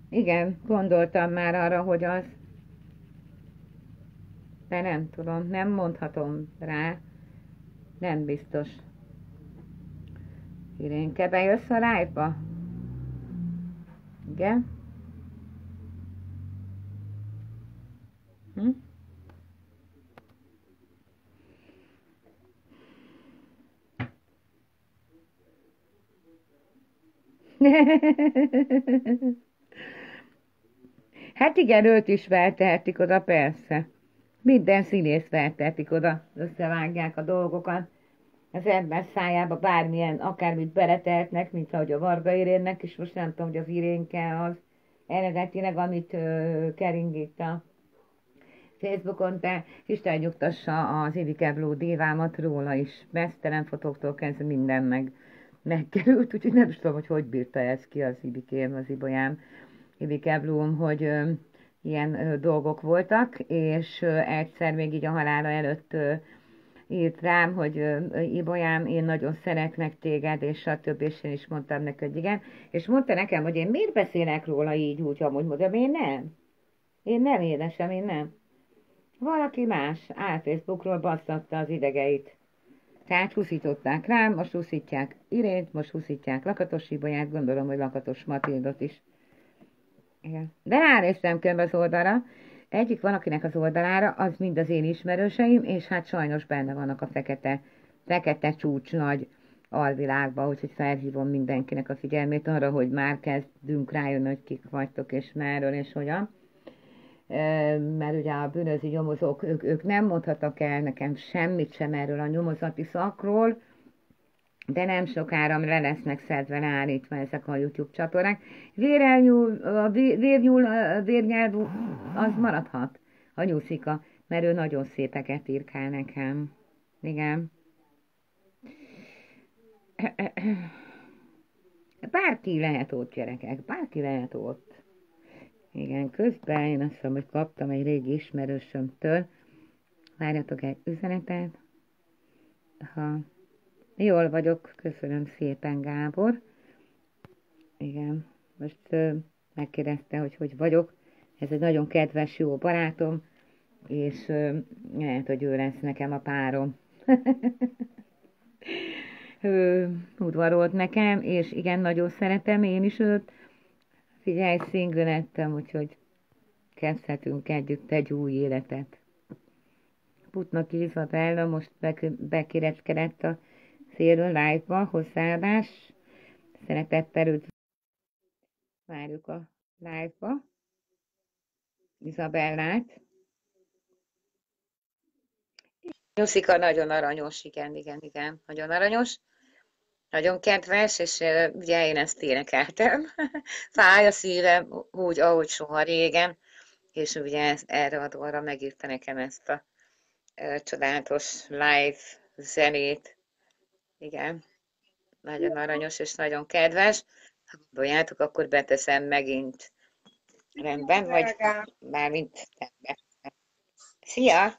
Igen, gondoltam már arra, hogy az, de nem tudom, nem mondhatom rá, nem biztos. Irénke, bejössz a live-ba? Igen? Hát igen, őt is feltehetik oda, persze. Minden színész feltehetik oda, összevágják a dolgokat. Az ember szájába bármilyen, akármit beletehetnek, mint ahogy a Varga Irénnek, és most nem tudom, hogy az Irénke az eredetileg, amit keringít a Facebookon, de Isten nyugtassa az Ivike Blue dívámat, róla is mesztelen fotóktól kezdve minden megkerült, úgyhogy nem is tudom, hogy bírta ezt ki az Ivikém, az Ibolyám, Ivike Blue, hogy ilyen dolgok voltak, és egyszer még így a halála előtt írt rám, hogy Ibolyám, én nagyon szeretnek téged, és stb. És én is mondtam neki, hogy igen, és mondta nekem, hogy én miért beszélek róla így, úgy, amúgy mondom, én nem, édesem, én nem. Valaki más Facebookról basszatta az idegeit. Tehát huszították rám, most huszítják Irént, most huszítják Lakatos Ibolyát, gondolom, hogy Lakatos Matildot is. Igen. De ránéztem könyv az oldalra, egyik valakinek az oldalára, az mind az én ismerőseim, és hát sajnos benne vannak a fekete csúcs nagy alvilágba, úgyhogy felhívom mindenkinek a figyelmét arra, hogy már kezdünk rájönni, hogy kik vagytok, és merről, és hogyan. Mert ugye a bűnözi nyomozók, ők nem mondhatnak el nekem semmit sem erről a nyomozati szakról, de nem sokára le lesznek szedve, leállítva ezek a YouTube csatornák. Vérnyelvú, az maradhat, a nyuszika, mert ő nagyon szépeket írkál nekem. Igen. Bárki lehet ott, gyerekek, bárki lehet ott. Igen, közben én azt mondom, hogy kaptam egy régi ismerősömtől. Várjatok egy üzenetet. Jól vagyok, köszönöm szépen, Gábor. Igen, most megkérdezte, hogy vagyok. Ez egy nagyon kedves, jó barátom, és lehet, hogy ő lesz nekem a párom. Ő udvarolt nekem, és igen, nagyon szeretem én is őt. Figyelj, single lettem, úgyhogy kezdhetünk együtt egy új életet. Putnak Izabella most bekéreckedett a szélről live-ba, hozzáadás. Szeretettel üdv. Várjuk a live-ba Izabellát. Nyuszika nagyon aranyos, igen, nagyon aranyos. Nagyon kedves, és ugye én ezt énekeltem. Fáj a szívem úgy, ahogy soha régen, és ugye erre a dolra megírta nekem ezt a csodálatos live zenét. Igen, nagyon aranyos és nagyon kedves. Ha gondoljátok, akkor beteszem megint. Rendben, vagy mármint rendben. Szia!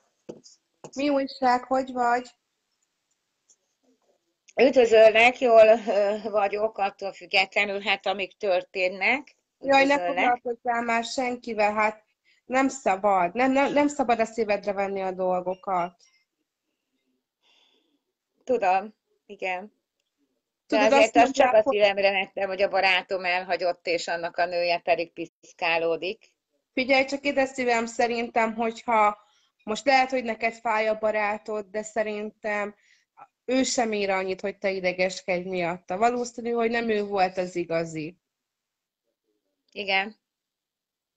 Mi újság, hogy vagy? Üdvözöllek, jól vagyok, attól függetlenül, hát amik történnek. Jaj, ne Üdvözöllek. foglalkozzál már senkivel, hát nem szabad. Nem szabad a szívedre venni a dolgokat. Tudom, igen. De Tudod, azt azért azt csak mondják, a hogy szívemre vettem, hogy a barátom elhagyott, és annak a nője pedig piszkálódik. figyelj csak ide szívem, szerintem, hogyha most lehet, hogy neked fáj a barátod, de szerintem ő sem ír annyit, hogy te idegeskedj miatta. Valószínű, hogy nem ő volt az igazi. Igen,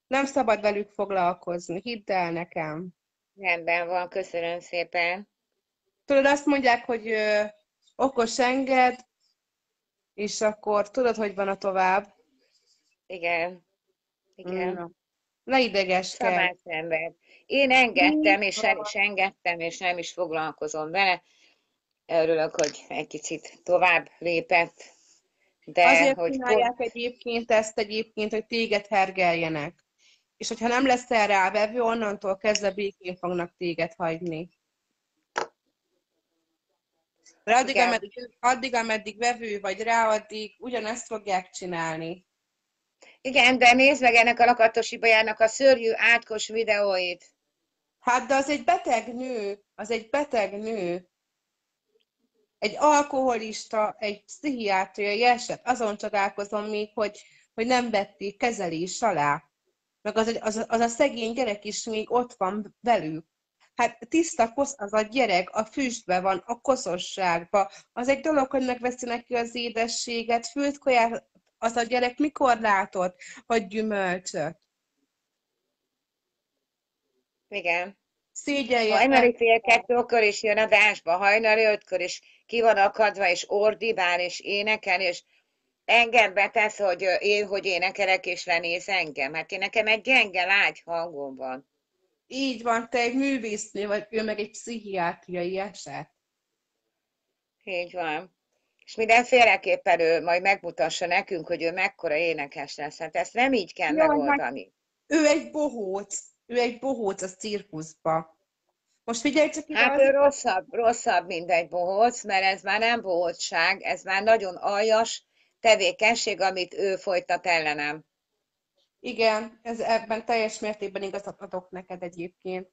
Nem szabad velük foglalkozni, hidd el nekem. rendben van, köszönöm szépen. Tudod, azt mondják, hogy okos enged, és akkor tudod, hogy van a tovább. Igen, igen. Na, ne idegeskedj. Szabás ember. Én engedtem, és el is engedtem, és nem is foglalkozom vele. Örülök, hogy egy kicsit tovább lépett, de Azért hogy pont, csinálják egyébként ezt egyébként, hogy téged hergeljenek. És hogyha nem leszel rá vevő, onnantól kezdve békén fognak téged hagyni. De igen. addig, ameddig vevő vagy rá, addig ugyanezt fogják csinálni. Igen, de nézd meg ennek a Lakatos Ibolyának a szörnyű átkos videóit. Hát, de az egy beteg nő, az egy beteg nő. Egy alkoholista, egy pszichiátriai eset. Azon csodálkozom még, hogy nem vették kezelés alá. Meg az a szegény gyerek is még ott van velük. Hát tiszta kosz az a gyerek, a füstbe van, a koszosságba. Az egy dolog, hogy megveszi neki az édességet, főtt kaját, az a gyerek mikor látott, vagy gyümölcsöt. Igen. Szégyelje el. Hajnali fél kettőkor is jön adásba, hajnali ötkor is ki van akadva, és ordibál, és énekel, és engem betesz, hogy énekelek, és lenéz engem. Hát én nekem egy gyenge, lágy hangom van. Így van, te egy művésznő vagy, ő meg egy pszichiátriai eset. Így van. És mindenféleképpen ő majd megmutassa nekünk, hogy ő mekkora énekes lesz. Hát ezt nem így kell Jaj, hát megoldani. ő egy bohóc a cirkuszba. Most figyelj csak ide, Hát ő rosszabb, mint egy bohóc, mert ez már nem bohócság, ez már nagyon aljas tevékenység, amit ő folytat ellenem. igen, ebben teljes mértékben igazat adok neked egyébként.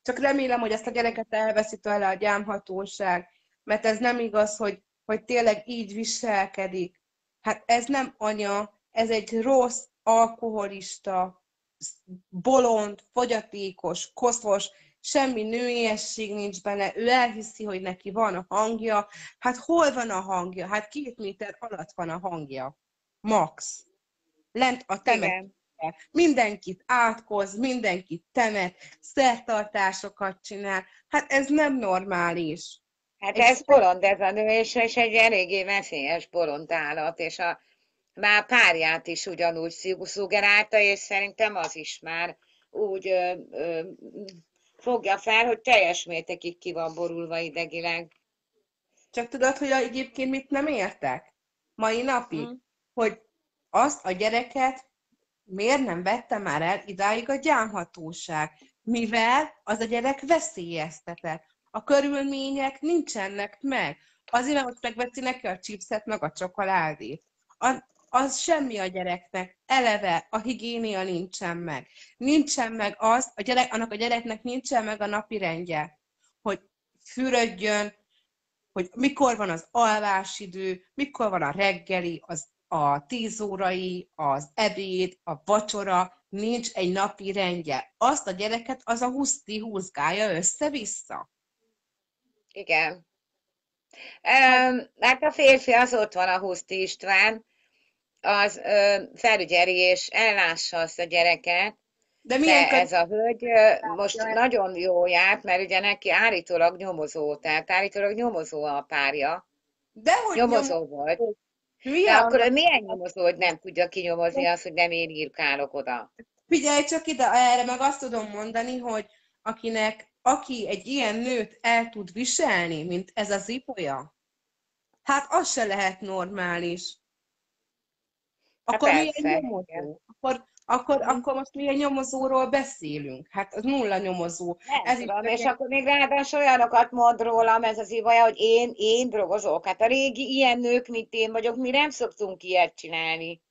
Csak remélem, hogy ezt a gyereket elveszi tőle a gyámhatóság, mert ez nem igaz, hogy tényleg így viselkedik. Hát ez nem anya, ez egy rossz, alkoholista, bolond, fogyatékos, koszos, semmi nőiesség nincs benne, ő elhiszi, hogy neki van a hangja. Hát hol van a hangja? Hát 2 méter alatt van a hangja. Max. Lent a temetőben. Igen. Mindenkit átkoz, mindenkit temet, szertartásokat csinál. Hát ez nem normális. Hát Egy ez bolond ez a nő, és egy eléggé veszélyes bolond állat, és már párját is ugyanúgy szugerálta, és szerintem az is már úgy fogja fel, hogy teljes mértékig ki van borulva idegileg. Csak tudod, hogy egyébként mit nem értek? Mai napig, Hm? hogy azt a gyereket miért nem vette már el idáig a gyámhatóság? Mivel az a gyerek veszélyeztetett. A körülmények nincsenek meg. Azért, mert most megveszi neki a chipset, meg a csokoládét. Az semmi a gyereknek. Eleve a higiénia nincsen meg. Nincsen meg az, annak a gyereknek nincsen meg a napirendje, hogy fürödjön, hogy mikor van az alvásidő, mikor van a reggeli, a 10 órai, az ebéd, a vacsora, nincs egy napi rendje. Azt a gyereket az a huszti húzgálja össze-vissza. Igen. Hát a férfi az ott van, a Huszti István, az felügyeli és ellássa azt a gyereket, De milyen de ez a hölgy most nagyon jó járt, mert ugye neki állítólag nyomozó, tehát állítólag nyomozó a párja. Dehogy Nyomozó volt. De hülye akkor az. ő milyen nyomozó, hogy nem tudja kinyomozni azt, hogy nem én írkálok oda? Figyelj csak ide, erre meg azt tudom mondani, hogy aki egy ilyen nőt el tud viselni, mint ez az Ipolya, hát az se lehet normális. Hát Akkor mi egy persze, igen. nyomozó? Akkor most mi egy nyomozóról beszélünk. Hát az nulla nyomozó. Nem Ez is tudom, csak és egy... akkor még ráadásul olyanokat mond rólam ez az Ivaja, hogy én drogozok. Hát a régi ilyen nők, mint én vagyok, mi nem szoktunk ilyet csinálni.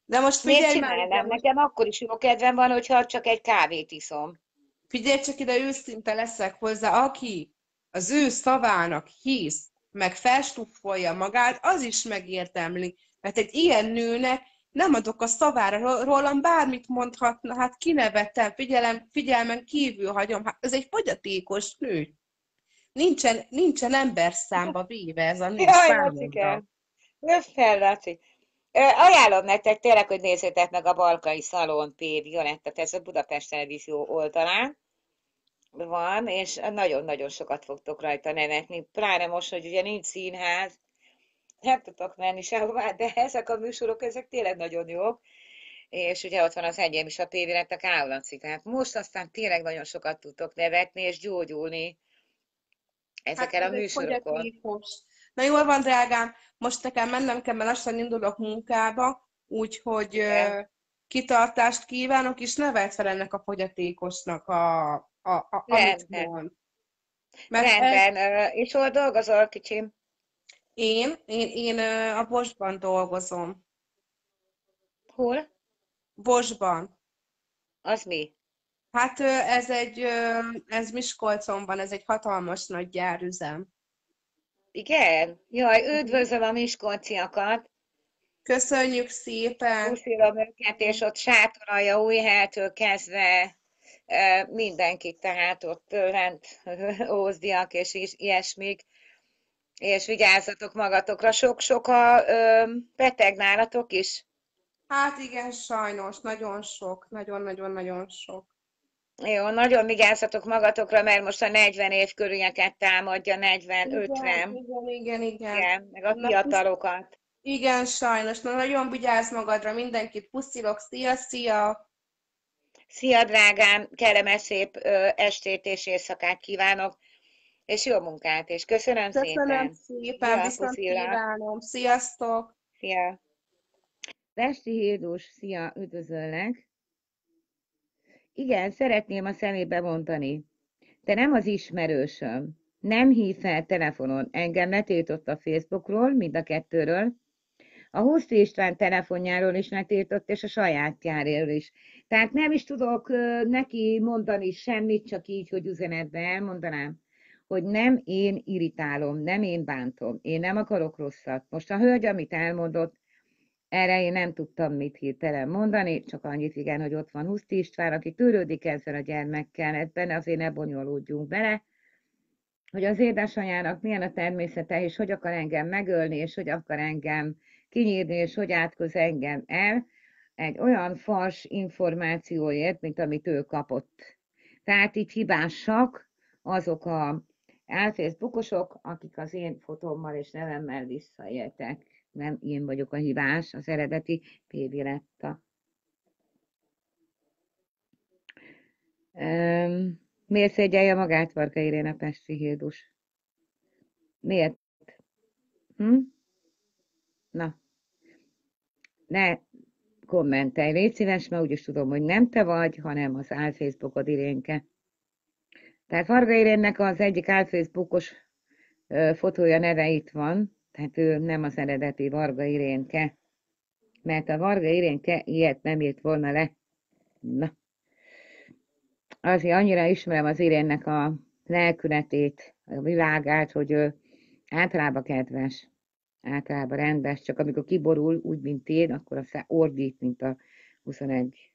De most Miért figyelj már ide, csinálnám? most Nekem akkor is jó kedvem van, hogyha csak egy kávét iszom. figyelj csak ide, őszinte leszek hozzá. Aki az ő szavának hisz, meg felstuffolja magát, az is megérdemli. Mert egy ilyen nőnek nem adok a szavára, rólam bármit mondhatna, hát kinevettem, figyelmen kívül hagyom. Hát ez egy fogyatékos nő. Nincsen ember számba véve ez a nő Jaj, számomra. Lacike, fel, Laci. Ajánlom nektek tényleg, hogy nézzétek meg a Balkai Szalon P. Violettet, ez a Budapest Televízió oldalán van, és nagyon-nagyon sokat fogtok rajta nevetni. Pláne most, hogy ugye nincs színház, nem tudok menni sehová, de ezek a műsorok, ezek tényleg nagyon jók. És ugye ott van az enyém is, a P. Violettek Állaci. Tehát most aztán tényleg nagyon sokat tudtok nevetni és gyógyulni Hát ezeken a ez egy műsorokon. fogyatékos. Na jól van, drágám, most nekem mennem kell, mert lassan indulok munkába, úgyhogy Igen. kitartást kívánok, és ne vedd fel ennek a fogyatékosnak amit Rendben. mond. Mert ez Rendben. És hol dolgozol, kicsim? én a Bosban dolgozom. Hol? Bosban. Az mi? Hát ez Miskolcon van, ez egy hatalmas nagy gyárüzem. Igen? Jaj, Mhm. üdvözlöm a miskolciakat. Köszönjük szépen! Puszilom őket, és ott sátoralja Újheltől kezdve mindenkit, tehát ott lent ózdiak és ilyesmik. És vigyázzatok magatokra, sok-sok a beteg nálatok is. Hát igen, sajnos, nagyon sok, nagyon-nagyon-nagyon sok. Jó, nagyon vigyázzatok magatokra, mert most a 40 év körülieket támadja, Igen, 40-50. igen, igen, igen. Igen, meg a Na, fiatalokat. igen, sajnos. Na, nagyon vigyázz magadra, mindenkit puszilok. Szia, szia! Szia, drágám, kellemes szép estét és éjszakát kívánok, és jó munkát, és köszönöm Köszönöm szépen. szépen, Szia, viszont puszilak. kívánom. Sziasztok! Szia. Pesti Hédus, szia, üdvözöllek. Igen, szeretném a szemébe mondani. Te nem az ismerősöm. Nem hív fel telefonon. Engem letiltott a Facebookról, mind a kettőről. A Huszti István telefonjáról is letiltott, és a sajátjáról is. Tehát nem is tudok neki mondani semmit, csak így, hogy üzenetbe elmondanám, hogy nem én irritálom, nem én bántom, én nem akarok rosszat. Most a hölgy, amit elmondott, erre én nem tudtam mit hirtelen mondani, csak annyit igen, hogy ott van Huszti István, aki törődik ezzel a gyermekkel, ebben azért ne bonyolódjunk bele, hogy az édesanyának milyen a természete, és hogy akar engem megölni, és hogy akar engem kinyírni, és hogy átkoz engem el, egy olyan fals információért, mint amit ő kapott. Tehát itt hibásak azok a álfészbukosok, akik az én fotómmal és nevemmel visszaéltek. Nem én vagyok a hibás, az eredeti P. Viletta. Miért szégyelje magát Varga Irén a Pesti Hildus? Miért? Hm? Na, ne kommentelj, légy szíves, mert úgyis tudom, hogy nem te vagy, hanem az álfacebookod Irénke. Tehát Varga Irénnek az egyik álfacebookos fotója neve itt van, tehát ő nem az eredeti Varga Irénke, mert a Varga Irénke ilyet nem írt volna le. Na, azért annyira ismerem az Irénnek a lelkületét, a világát, hogy ő általában kedves, általában rendes, csak amikor kiborul, úgy, mint én, akkor aztán ordít, mint a 21.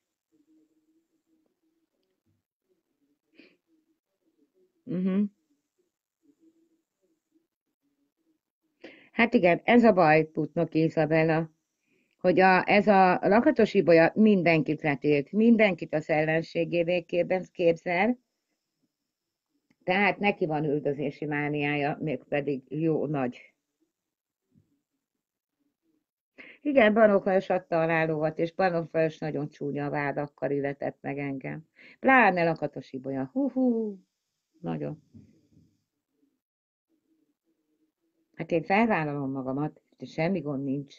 Hát igen, ez a baj, Putnoki Izabella, hogy ez a Lakatos Ibolya mindenkit letilt, mindenkit az ellenségévé képzel, tehát neki van üldözési mániája, mégpedig jó nagy. Igen, Banok Lajos adta a lálóvat, és Banok Lajos nagyon csúnya vádakkal illetett meg engem. Pláne Lakatos Ibolya. Hú, nagyon. Hát én felvállalom magamat, és semmi gond nincs.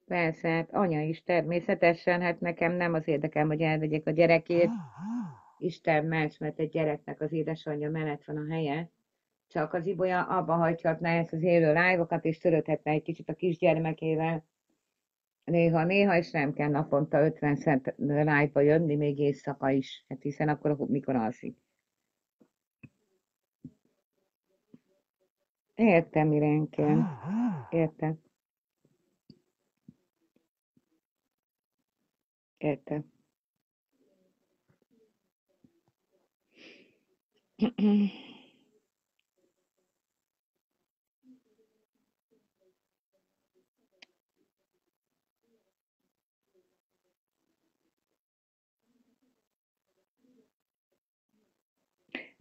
Persze, hát anya is természetesen, hát nekem nem az érdekem, hogy elvegyek a gyerekét. Isten ments, mert egy gyereknek az édesanyja mellett van a helye. Csak az Ibolya abba hagyhatná ezt az élő live-okat, és törődhetne egy kicsit a kisgyermekével. Néha, és nem kell naponta 50 cent live-ba jönni, még éjszaka is, hát hiszen akkor mikor alszik. Értem, Irenkém. Értem. Értem.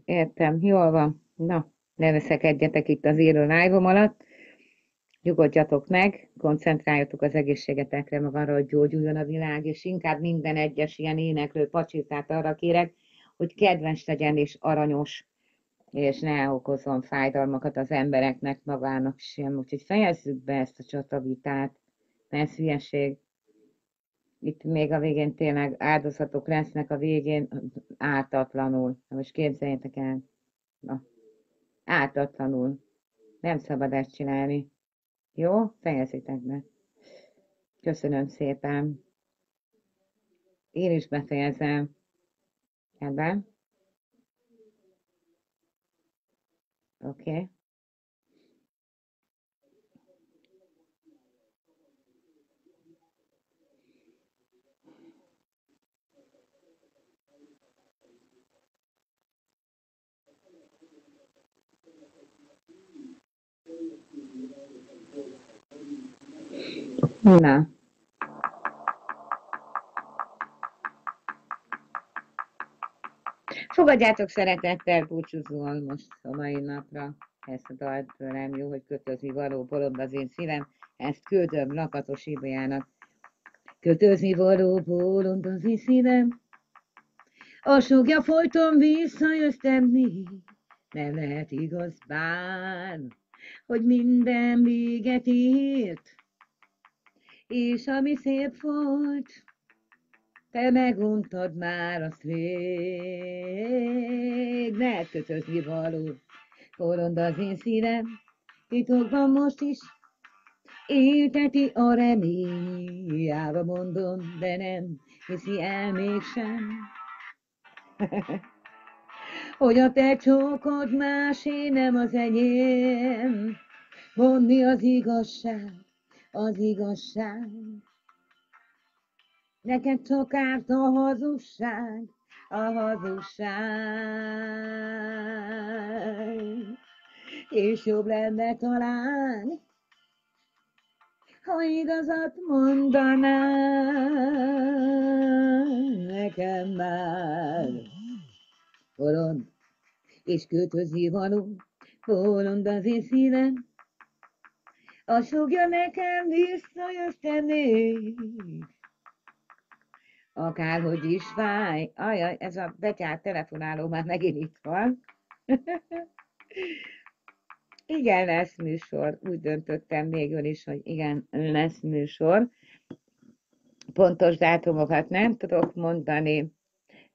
Értem, jól van. Na, ne veszekedjetek itt az élő live-om alatt. Nyugodjatok meg, koncentráljatok az egészségetekre, meg arra, hogy gyógyuljon a világ, és inkább minden egyes ilyen éneklő pacsirtát arra kérek, hogy kedves legyen és aranyos, és ne okozzon fájdalmakat az embereknek, magának sem. Úgyhogy fejezzük be ezt a csatavitát, mert ez hülyeség. Itt még a végén tényleg áldozatok lesznek a végén ártatlanul. Na most képzeljétek el. Na, ártatlanul. Nem szabad ezt csinálni. Jó? Fejezzétek be. Köszönöm szépen. Én is befejezem. Ebben. Oké. Na. Fogadjátok szeretettel búcsúzóan most a mai napra ezt a dalt tőlem, jó, hogy kötözni való bolond az én szívem, ezt küldöm Lakatos Ibolyának. Kötözni való bolond az én szívem, a sugja folyton visszajöttem még, nem lehet igaz bár, hogy minden véget ért, és ami szép volt, te meguntad már azt rég, ne kötözni való bolond az én szívem, titokban most is élteti a remény, hiába mondom, de nem hiszi el mégsem, hogy a te csókod másé, nem az enyém, mondni az igazság, az igazság. Neked csak árt a hazugság, a hazugság. És jobb lenne talán, ha igazat mondanál nekem már. Bolond és kötözni való, bolond az én szívem, a sugja nekem visszajöttem még. Akárhogy is fáj. Ajaj, ez a betyárt telefonáló már megint itt van. Igen, lesz műsor. Úgy döntöttem végül is, hogy igen, lesz műsor. Pontos dátumokat nem tudok mondani.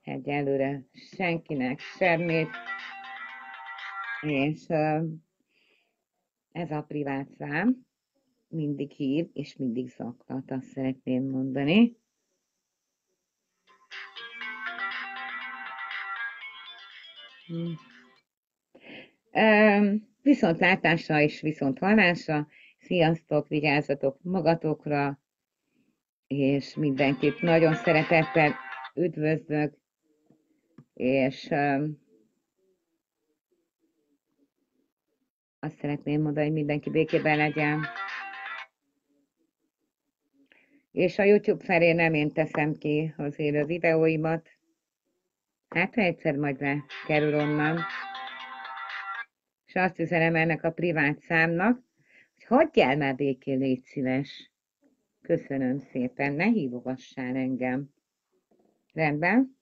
Egyelőre senkinek semmit. És ez a privát szám mindig hív, és mindig zaklat, azt szeretném mondani. Viszontlátásra és viszonthallásra. Sziasztok, vigyázzatok magatokra, és mindenkit nagyon szeretettel üdvözlök, és azt szeretném mondani, hogy mindenki békében legyen. És a YouTube felé nem én teszem ki az élő videóimat. Hát, ha egyszer majd lekerül onnan. És azt üzenem ennek a privát számnak, hogy hagyjál már békén, légy szíves. Köszönöm szépen, ne hívogassál engem. Rendben?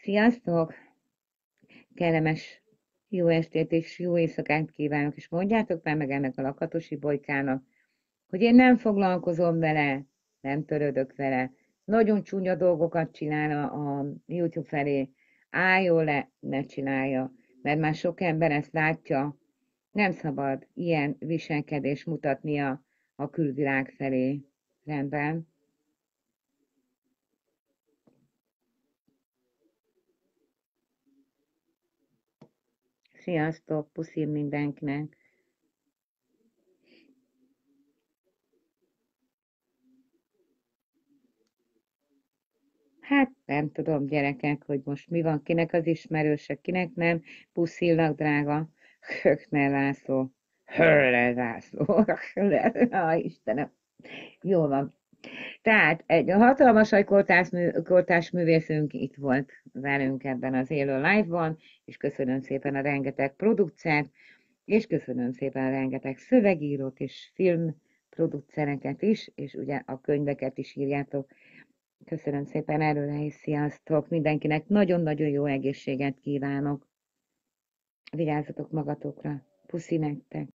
Sziasztok! Kellemes jó estét és jó éjszakát kívánok, és mondjátok már meg ennek a lakatosi bolykának, hogy én nem foglalkozom vele, nem törődök vele, nagyon csúnya dolgokat csinál a YouTube felé, álljon le, ne csinálja, mert már sok ember ezt látja, nem szabad ilyen viselkedést mutatnia a külvilág felé. Rendben? Sziasztok, puszim mindenkinek! Hát nem tudom, gyerekek, hogy most mi van, kinek az ismerőse, kinek nem. Puszillak, drága. Hökner László. Höller László. Istenem. Jó van. Tehát egy hatalmas nagy kortárs művészünk itt volt velünk ebben az élő live-ban, és köszönöm szépen a rengeteg producert, és köszönöm szépen a rengeteg szövegírót és filmproducereket is, és ugye a könyveket is írjátok. Köszönöm szépen előre, és sziasztok! Mindenkinek nagyon-nagyon jó egészséget kívánok! Vigyázzatok magatokra! Puszi nektek!